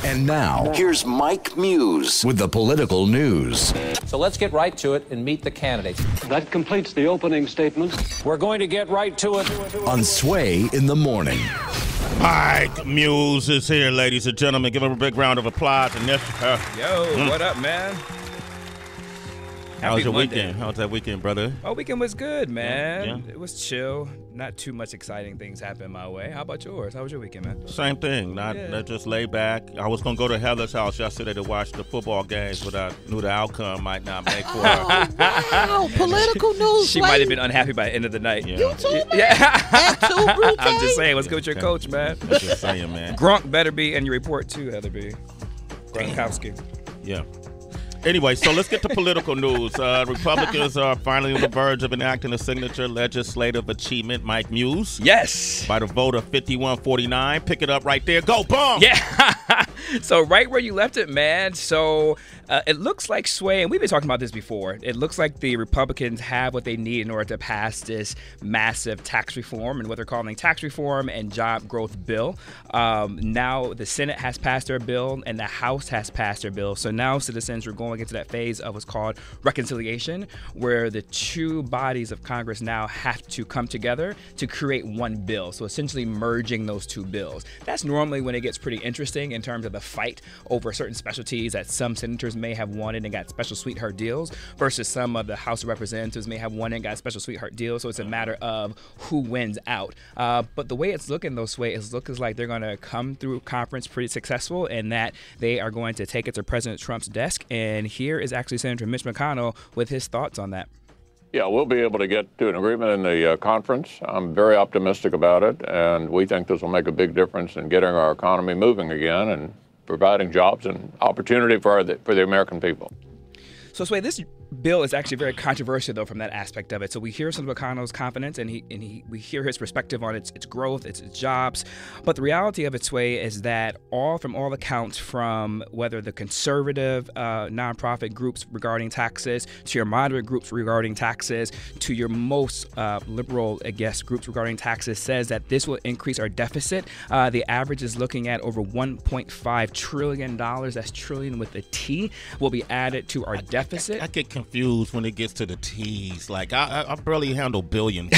And now, here's Mike Muse with the political news. So let's get right to it and meet the candidates. That completes the opening statement. We're going to get right to it. On Sway in the Morning. Mike Muse is here, ladies and gentlemen. Give him a big round of applause. And What up, man? How was your weekend? How was that weekend, brother? My weekend was good, man. Yeah. It was chill. Not too much exciting things happened my way. How about yours? How was your weekend, man? Same thing. Not just lay back. I was going to go to Heather's house yesterday to watch the football games, but I knew the outcome might not make for her. Wow, political news. She might have been unhappy by the end of the night. Yeah. You too, man? Yeah. That too, I'm just saying, what's good with your coach, man? I'm just saying, man. Gronk better be in your report, too, Heather B. Gronkowski. Yeah. Anyway, so let's get to political news. Republicans are finally on the verge of enacting a signature legislative achievement, Mike Muse. Yes. By the vote of 51-49. Pick it up right there. Go, boom! Yeah. So right where you left it, man. So it looks like Sway, and we've been talking about this before, it looks like the Republicans have what they need in order to pass this massive tax reform and what they're calling tax reform and job growth bill. Now the Senate has passed their bill and the House has passed their bill. So now citizens are going into that phase of what's called reconciliation, where the two bodies of Congress now have to come together to create one bill. So essentially merging those two bills. That's normally when it gets pretty interesting in terms of the fight over certain specialties that some senators may have wanted and got special sweetheart deals versus some of the House of Representatives may have wanted and got special sweetheart deals. So it's a matter of who wins out. But the way it's looking, though, Sway, is looking like they're going to come through conference pretty successful and that they are going to take it to President Trump's desk. And here is actually Senator Mitch McConnell with his thoughts on that. Yeah, we'll be able to get to an agreement in the conference. I'm very optimistic about it, and we think this will make a big difference in getting our economy moving again and providing jobs and opportunity for the American people. So, Sway, this bill is actually very controversial, though, from that aspect of it. So we hear some of McConnell's confidence, and we hear his perspective on its growth, its jobs. But the reality of it, Sway, is that from all accounts, from whether the conservative nonprofit groups regarding taxes, to your moderate groups regarding taxes, to your most liberal, I guess, groups regarding taxes, says that this will increase our deficit. The average is looking at over $1.5 trillion. That's trillion with a T. Will be added to our deficit. I get confused when it gets to the T's. Like, I barely handle billions.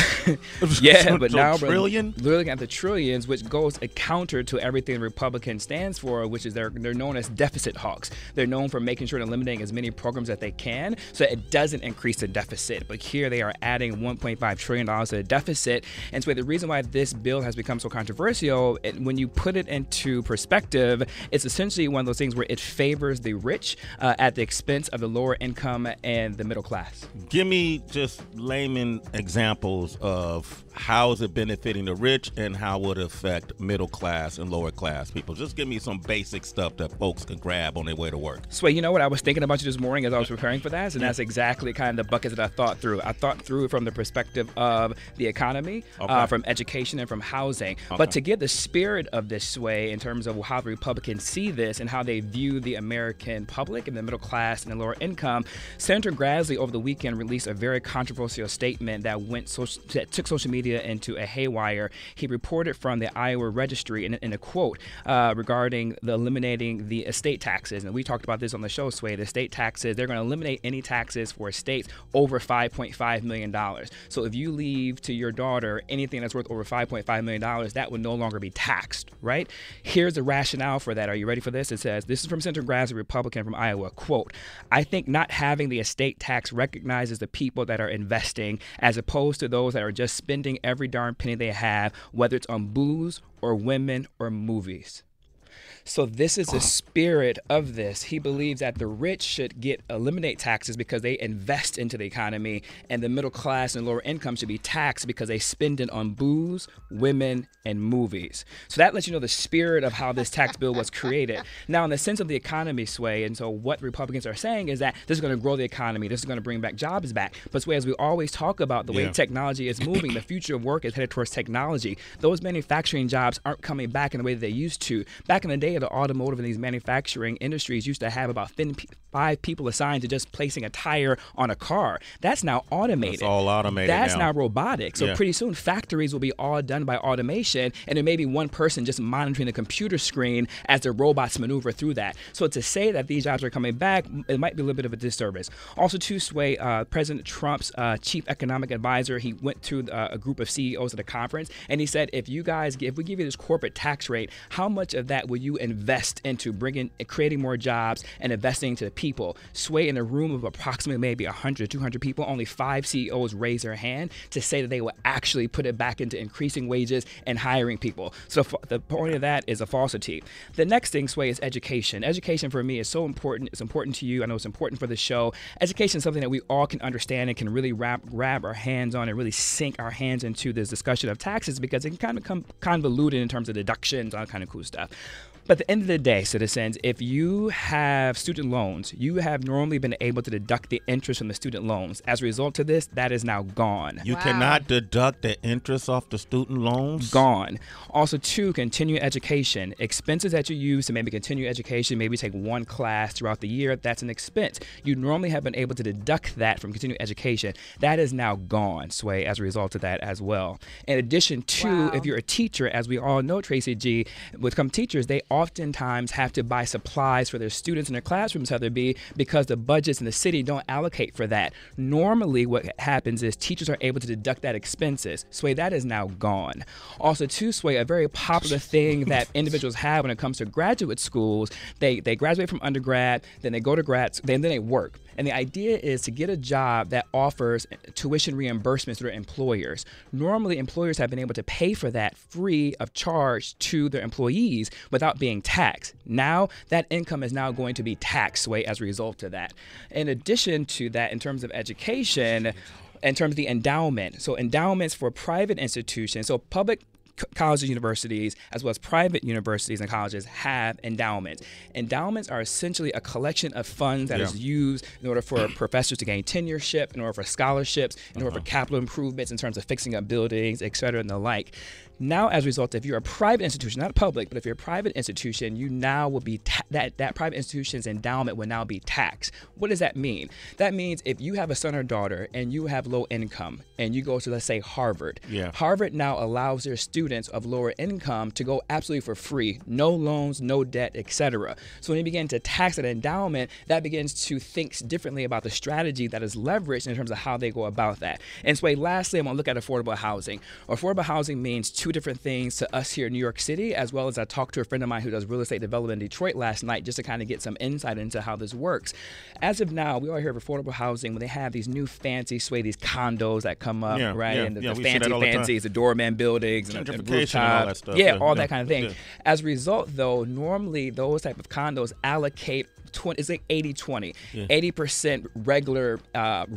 Yeah, but now trillion? We're looking at the trillions, which goes a counter to everything the Republican stands for, which is they're known as deficit hawks. They're known for making sure and eliminating as many programs that they can so it doesn't increase the deficit. But here they are adding $1.5 trillion to the deficit. And so the reason why this bill has become so controversial, when you put it into perspective, it's essentially one of those things where it favors the rich at the expense of the lower income and the middle class. Give me just layman examples of how is it benefiting the rich and how would it affect middle class and lower class people. Just give me some basic stuff that folks can grab on their way to work. Sway, you know what? I was thinking about you this morning as I was preparing for that, and that's exactly kind of the buckets that I thought through. I thought through it from the perspective of the economy, from education, and from housing. But to get the spirit of this, Sway, in terms of how the Republicans see this and how they view the American public and the middle class and the lower income, Senator Grassley over the weekend released a very controversial statement that took social media into a haywire. He reported from the Iowa Registry in a quote regarding eliminating the estate taxes. And we talked about this on the show, Sway. The estate taxes, they're going to eliminate any taxes for estates over $5.5 million. So if you leave to your daughter anything that's worth over $5.5 million, that would no longer be taxed, right? Here's the rationale for that. Are you ready for this? It says, this is from Senator Grassley, Republican from Iowa, quote, I think not having the estate tax recognizes the people that are investing as opposed to those that are just spending every darn penny they have, whether it's on booze or women or movies. So this is the spirit of this. He believes that the rich should eliminate taxes because they invest into the economy, and the middle class and lower income should be taxed because they spend it on booze, women, and movies. So that lets you know the spirit of how this tax bill was created. Now, in the sense of the economy, Sway, and so what Republicans are saying is that this is going to grow the economy. This is going to bring back jobs back. But Sway, as we always talk about the way technology is moving, the future of work is headed towards technology. Those manufacturing jobs aren't coming back in the way that they used to. Back in the day, the automotive and these manufacturing industries used to have about 5 people assigned to just placing a tire on a car. That's now automated. It's all automated That's now. now robotic. So pretty soon factories will be all done by automation, and there may be one person just monitoring the computer screen as the robots maneuver through that. So to say that these jobs are coming back, it might be a little bit of a disservice. Also, to Sway, President Trump's chief economic advisor, he went to a group of CEOs at a conference, and he said, if we give you this corporate tax rate, how much of that will you invest into creating more jobs and investing into the people? Sway, in a room of approximately maybe 100, 200 people, only 5 CEOs raised their hand to say that they will actually put it back into increasing wages and hiring people. So the point of that is a falsity. The next thing, Sway, is education. Education for me is so important. It's important to you. I know it's important for the show. Education is something that we all can understand and can really grab our hands on and really sink our hands into this discussion of taxes, because it can kind of come convoluted in terms of deductions, all kind of cool stuff. But at the end of the day, citizens, if you have student loans, you have normally been able to deduct the interest from the student loans. As a result of this, that is now gone. You cannot deduct the interest off the student loans? Gone. Also, 2, continuing education. Expenses that you use to maybe continue education, maybe take one class throughout the year, that's an expense. You normally have been able to deduct that from continuing education. That is now gone, Sway, as a result of that as well. In addition to, if you're a teacher, as we all know, Tracy G, with some teachers, they oftentimes have to buy supplies for their students in their classrooms, whether it be because the budgets in the city don't allocate for that. Normally, what happens is teachers are able to deduct that expenses. Sway, that is now gone. Also, too, Sway, a very popular thing that individuals have when it comes to graduate schools, they graduate from undergrad, then they go to grad, then they work. And the idea is to get a job that offers tuition reimbursements to their employers. Normally, employers have been able to pay for that free of charge to their employees without being taxed. Now, that income is now going to be taxed, Sway, as a result of that. In addition to that, in terms of education, in terms of the endowment, so endowments for private institutions, so public colleges, universities, as well as private universities and colleges have endowments. Endowments are essentially a collection of funds that is used in order for professors to gain tenureship, in order for scholarships, in order for capital improvements in terms of fixing up buildings, et cetera, and the like. Now, as a result, if you're a private institution, not public, but if you're a private institution, you now will be that private institution's endowment will now be taxed. What does that mean? That means if you have a son or daughter and you have low income and you go to, let's say, Harvard, Harvard now allows their students of lower income to go absolutely for free, no loans, no debt, etc. So when you begin to tax that endowment, that begins to think differently about the strategy that is leveraged in terms of how they go about that. And so lastly, I'm going to look at affordable housing. Affordable housing means 2 different things to us here in New York City, as well as I talked to a friend of mine who does real estate development in Detroit last night just to kind of get some insight into how this works. As of now, we all hear of affordable housing when they have these new fancy, these condos that come up, right? And the fancies, the doorman buildings, and the rooftop, all that stuff. All that kind of thing. As a result, though, normally those type of condos allocate it's like 80-20, 80% regular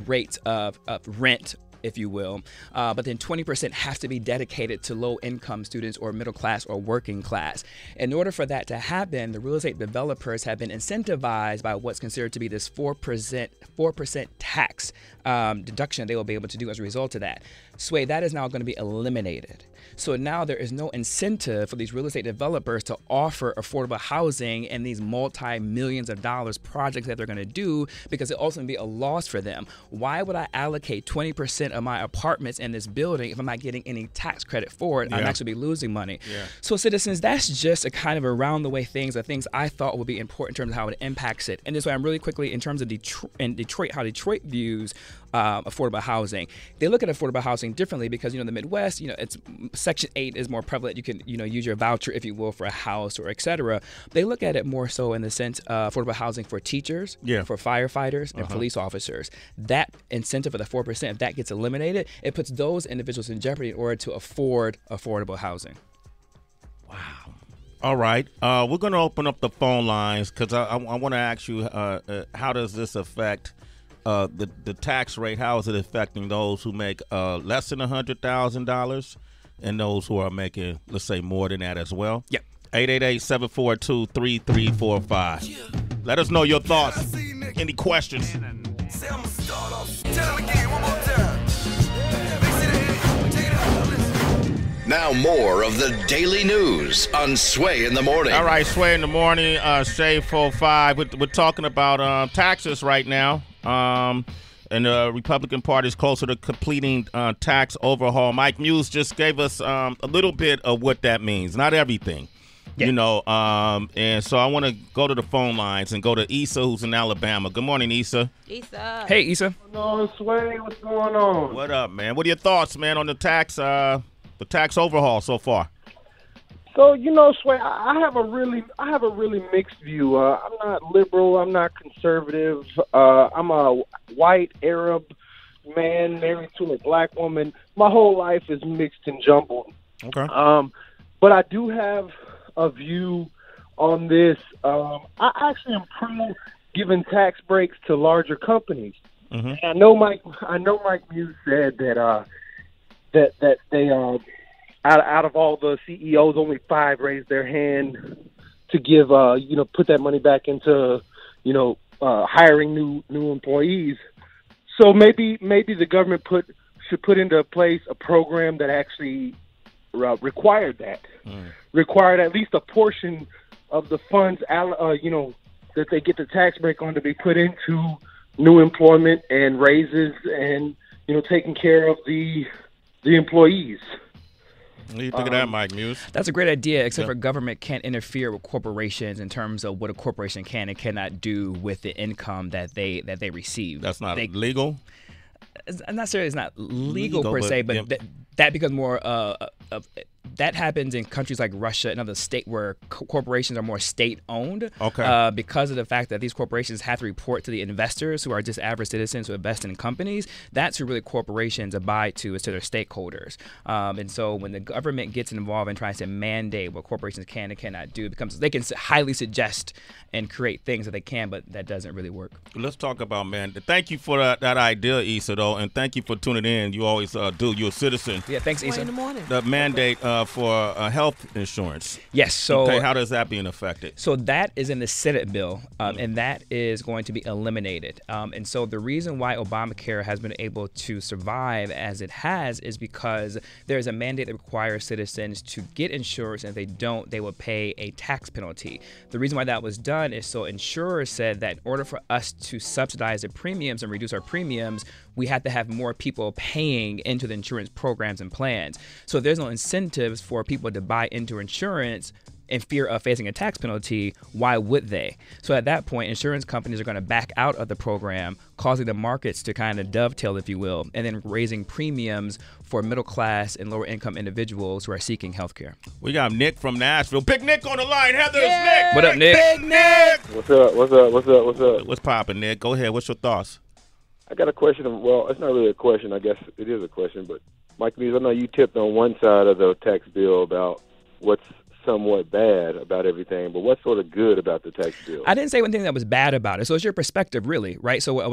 rates of rent, if you will, but then 20% has to be dedicated to low-income students or middle class or working class. In order for that to happen, the real estate developers have been incentivized by what's considered to be this 4% tax deduction they will be able to do as a result of that. Sway, that is now going to be eliminated. So now there is no incentive for these real estate developers to offer affordable housing and these multi-millions of dollars projects that they're going to do, because it ultimately be a loss for them. Why would I allocate 20% of my apartments in this building if I'm not getting any tax credit for it? I'm actually be losing money. So citizens, that's just a kind of around the way things are things I thought would be important in terms of how it impacts it. And this way, I'm really quickly in terms of Detroit, how Detroit views affordable housing. They look at affordable housing differently because, the Midwest, it's Section 8 is more prevalent. You can, use your voucher, if you will, for a house or et cetera. They look at it more so in the sense of affordable housing for teachers, for firefighters, and police officers. That incentive of the 4%, if that gets eliminated, it puts those individuals in jeopardy in order to afford affordable housing. Wow. All right. We're going to open up the phone lines because I want to ask you, how does this affect the tax rate? How is it affecting those who make less than $100,000 and those who are making, let's say, more than that as well? Yep. 888-742-3345. Let us know your thoughts. Any questions? Now more of the daily news on Sway in the Morning. All right, Sway in the Morning, Shay 45. We're talking about taxes right now. And the Republican Party is closer to completing tax overhaul. Mike Muse just gave us a little bit of what that means. Not everything, you know. And so I want to go to the phone lines and go to Issa, who's in Alabama. Good morning, Issa. Issa. Hey, Issa. What's going on, Sway? What's going on? What up, man? What are your thoughts, man, on the tax overhaul so far? So, Sway, I have a really mixed view. I'm not liberal. I'm not conservative. I'm a white Arab man married to a black woman. My whole life is mixed and jumbled. Okay. But I do have a view on this. I actually am pro giving tax breaks to larger companies. Mm-hmm. And I know Mike Muse said that they out of all the CEOs, only 5 raised their hand to give, put that money back into, hiring new employees. So maybe the government should put into place a program that actually required that, required at least a portion of the funds, that they get the tax break on to be put into new employment and raises and, taking care of the employees. What do you think of that, Mike Muse? That's a great idea, except for government can't interfere with corporations in terms of what a corporation can and cannot do with the income that they receive. That's not legal? I'm not sure it's not legal per se, but that becomes more that happens in countries like Russia and other state where corporations are more state-owned. Okay. Because of the fact that these corporations have to report to the investors who are just average citizens who invest in companies. That's who really corporations abide to, is to their stakeholders. And so when the government gets involved and tries to mandate what corporations can and cannot do, it becomes they can highly suggest and create things that they can, but that doesn't really work. Let's talk about Thank you for that idea, Issa, though, and thank you for tuning in. You always do. You're a citizen. Yeah, thanks, Issa. In the morning. The mandate for health insurance. Yes. So how does that being affected? So that is in the Senate bill, and that is going to be eliminated. And so the reason why Obamacare has been able to survive as it has is because there is a mandate that requires citizens to get insurance, and if they don't, they will pay a tax penalty. The reason why that was done is so insurers said that in order for us to subsidize the premiums and reduce our premiums, we have to have more people paying into the insurance programs and plans. So if there's no incentives for people to buy into insurance in fear of facing a tax penalty, why would they? So at that point, insurance companies are going to back out of the program, causing the markets to kind of dovetail, if you will, and then raising premiums for middle class and lower income individuals who are seeking health care. We got Nick from Nashville. Big Nick on the line. Heather, it's Nick. What up, Nick? Big Nick. What's up? What's poppin', Nick? Go ahead. What's your thoughts? I got a question. Well, it's not really a question. I guess it is a question. But, Mike Muse, I know you tipped on one side of the tax bill about what's somewhat bad about everything, but what's sort of good about the tax bill? I didn't say one thing that was bad about it. So it's your perspective, really, right? So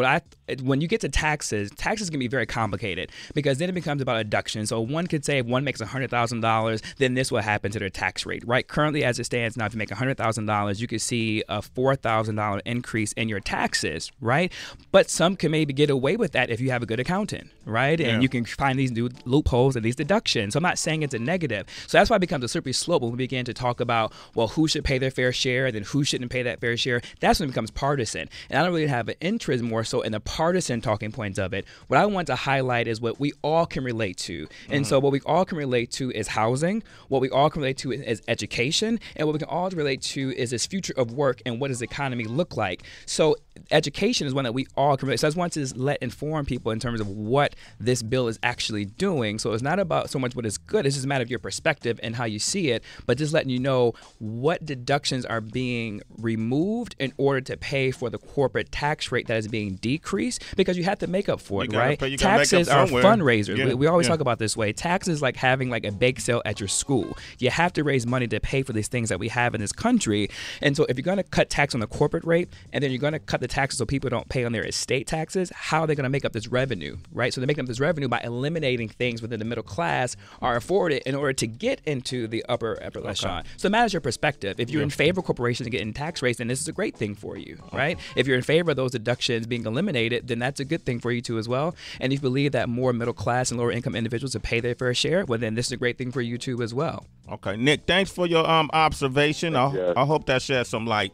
when you get to taxes can be very complicated because then it becomes about deduction. So one could say if one makes $100,000, then this will happen to their tax rate, right? Currently, as it stands now, if you make $100,000, you could see a $4,000 increase in your taxes, right? But some can maybe get away with that if you have a good accountant, right? And you can find these new loopholes and these deductions. So I'm not saying it's a negative. So that's why it becomes a slippery slope when we begin to talk about, well, who should pay their fair share, then who shouldn't pay that fair share. That's when it becomes partisan. And I don't really have an interest more so in the partisan talking points of it. What I want to highlight is what we all can relate to. And so what we all can relate to is housing. What we all can relate to is education. And what we can all relate to is this future of work and what does the economy look like. So education is one that we all can relate. So I just want to inform people in terms of what this bill is actually doing. So it's not about so much what is good. It's just a matter of your perspective and how you see it, but just letting you know what deductions are being removed in order to pay for the corporate tax rate that is being decreased, because you have to make up for it, right? Taxes are fundraisers. Yeah. We always talk about this way. Taxes like having like a bake sale at your school. You have to raise money to pay for these things that we have in this country. And so if you're going to cut tax on the corporate rate and then you're going to cut the the taxes so people don't pay on their estate taxes, how are they going to make up this revenue, right? So they're making up this revenue by eliminating things within the middle class are afforded in order to get into the upper echelon. So it matters your perspective. If you're in favor of corporations getting tax rates, then this is a great thing for you, right? If you're in favor of those deductions being eliminated, then that's a good thing for you too as well. And if you believe that more middle class and lower income individuals will pay their fair share, well, then this is a great thing for you too as well. Okay, Nick, thanks for your observation. I hope that sheds some light.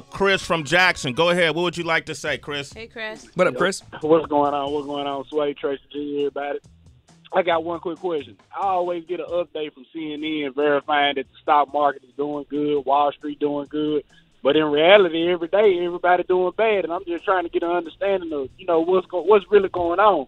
Chris from Jackson, go ahead. What would you like to say, Chris? Hey, Chris. What up, Chris? What's going on? What's going on, Sway, Tracy G, everybody? I got one quick question. I always get an update from CNN verifying that the stock market is doing good, Wall Street doing good. But in reality, every day, everybody doing bad. And I'm just trying to get an understanding of, what's really going on.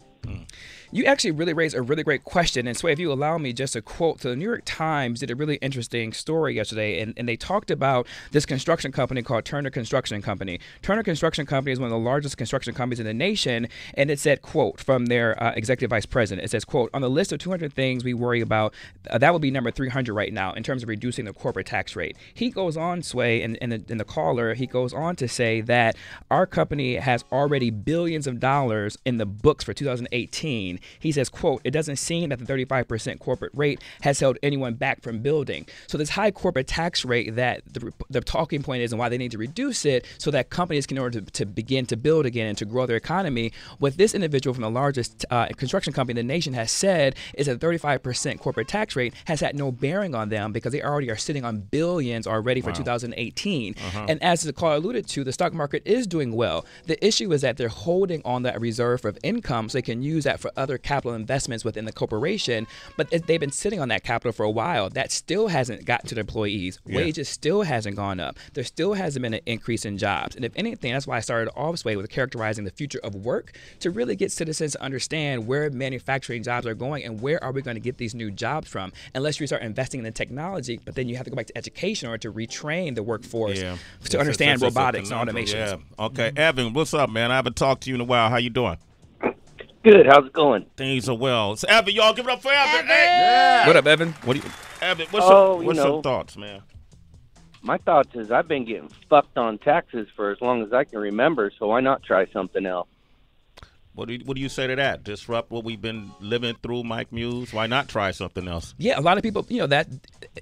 You actually really raised a really great question. And Sway, if you allow me just a quote, so the New York Times did a really interesting story yesterday, and they talked about this construction company called Turner Construction Company. Turner Construction Company is one of the largest construction companies in the nation, and it said, quote, from their executive vice president, it says, quote, on the list of 200 things we worry about, that would be number 300 right now in terms of reducing the corporate tax rate. He goes on, Sway, in the caller, he goes on to say that our company has already billions of dollars in the books for 2018. He says, quote, it doesn't seem that the 35% corporate rate has held anyone back from building. So this high corporate tax rate that the talking point is and why they need to reduce it so that companies can, in order to begin to build again and to grow their economy. What this individual from the largest construction company in the nation has said is that 35% corporate tax rate has had no bearing on them because they already are sitting on billions already for 2018. And as the caller alluded to, the stock market is doing well. The issue is that they're holding on that reserve of income so they can use that for other capital investments within the corporation, but they've been sitting on that capital for a while. That still hasn't gotten to the employees. Wages still hasn't gone up. There still hasn't been an increase in jobs. And if anything, that's why I started off this way with characterizing the future of work to really get citizens to understand where manufacturing jobs are going and where are we going to get these new jobs from, unless you start investing in the technology, but then you have to go back to education or to retrain the workforce to understand robotics and automation. Yeah. Okay, Evan, what's up, man? I haven't talked to you in a while. How you doing? Good. How's it going? Things are well. So, Evan, y'all give it up for Evan. Hey. Yeah. What up, Evan? Evan, what's your thoughts, man? My thoughts is I've been getting fucked on taxes for as long as I can remember, so why not try something else? What do you say to that? Disrupt what we've been living through, Mike Muse? Why not try something else? Yeah, a lot of people, that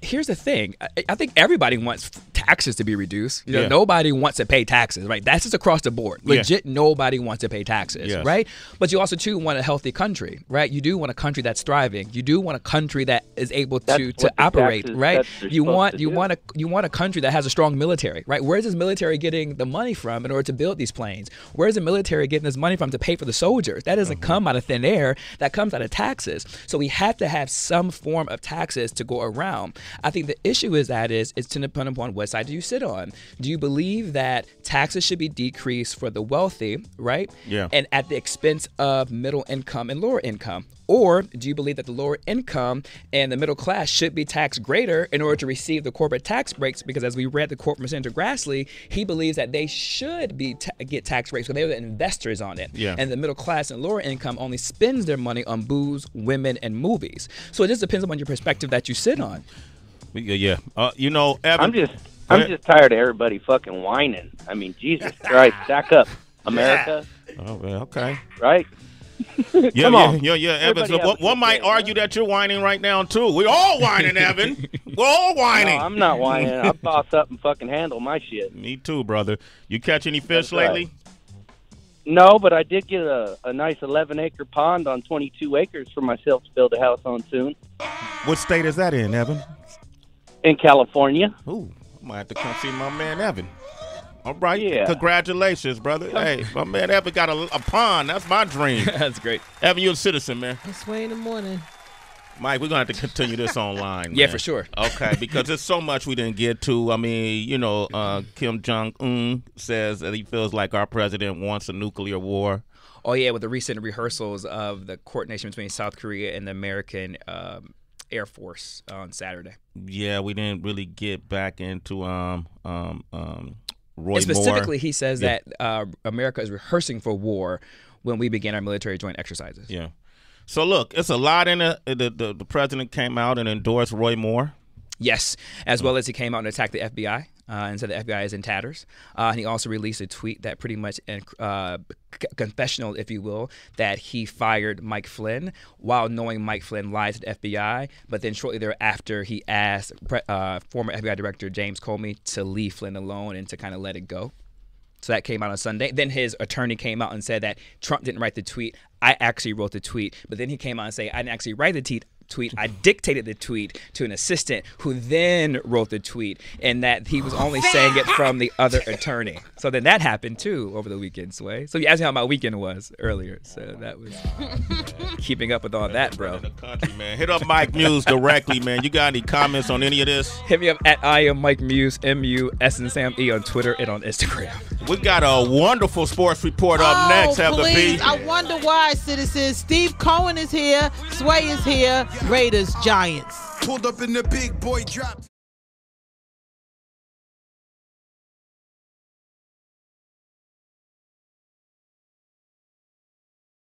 here's the thing. I think everybody wants taxes to be reduced. Nobody wants to pay taxes, right? That's just across the board. Legit, nobody wants to pay taxes, right? But you also, too, want a healthy country, right? You do want a country that's thriving. You do want a country that is able to operate, right? You want a country that has a strong military, right? Where is this military getting the money from in order to build these planes? Where is the military getting this money from to pay for the soldiers? That doesn't come out of thin air. That comes out of taxes. So we have to have some form of taxes to go around. I think the issue is it's to depend upon what side do you sit on. Do you believe that taxes should be decreased for the wealthy, right? Yeah. And at the expense of middle income and lower income? Or do you believe that the lower income and the middle class should be taxed greater in order to receive the corporate tax breaks? Because as we read the quote from Senator Grassley, he believes that they should get tax breaks because they're the investors on it. Yeah. And the middle class and lower income only spends their money on booze, women, and movies. So it just depends upon your perspective that you sit on. Yeah. Evan, I'm just tired of everybody fucking whining. I mean, Jesus Christ, stack up, America. Oh, well, okay. Right? Come on. Evan. So one might argue that you're whining right now, too. We're all whining, Evan. We're all whining. No, I'm not whining. I boss up and fucking handle my shit. Me too, brother. You catch any fish lately? No, but I did get a nice 11-acre pond on 22 acres for myself to build a house on soon. What state is that in, Evan? In California. Ooh, I might have to come see my man, Evan. All right. Yeah. Congratulations, brother. Hey, my man Evan got a pond. That's my dream. That's great. Evan, you're a citizen, man. It's way in the morning. Mike, we're going to have to continue this online. Yeah, man. for sure. Okay, because there's so much we didn't get to. I mean, Kim Jong-un says that he feels like our president wants a nuclear war. Oh, yeah, with the recent rehearsals of the coordination between South Korea and the American Air Force on Saturday. Yeah, we didn't really get back into Roy and specifically, Moore. He says that America is rehearsing for war when we begin our military joint exercises. Yeah. So, look, it's a lot in it. The president came out and endorsed Roy Moore. Yes, as well as he came out and attacked the FBI and said the FBI is in tatters. And he also released a tweet that pretty much confessional, if you will, that he fired Mike Flynn while knowing Mike Flynn lied to the FBI. But then shortly thereafter, he asked former FBI Director James Comey to leave Flynn alone and to kind of let it go. So that came out on Sunday. Then his attorney came out and said that Trump didn't write the tweet. I actually wrote the tweet. But then he came out and said, I didn't actually write the tweet. I dictated the tweet to an assistant who then wrote the tweet, and that he was only saying it from the other attorney. So then that happened too over the weekend, Sway. So you asked me how my weekend was earlier. So that was keeping up with all that, bro. In the country, man. Hit up Mike Muse directly, man. You got any comments on any of this? Hit me up at I am Mike Muse, M-U-S and Sam E on Twitter and on Instagram. We got a wonderful sports report up next, Heather B. I wonder why, citizens. Steve Cohen is here. Sway is here. Raiders, Giants. Pulled up in the big boy dropped.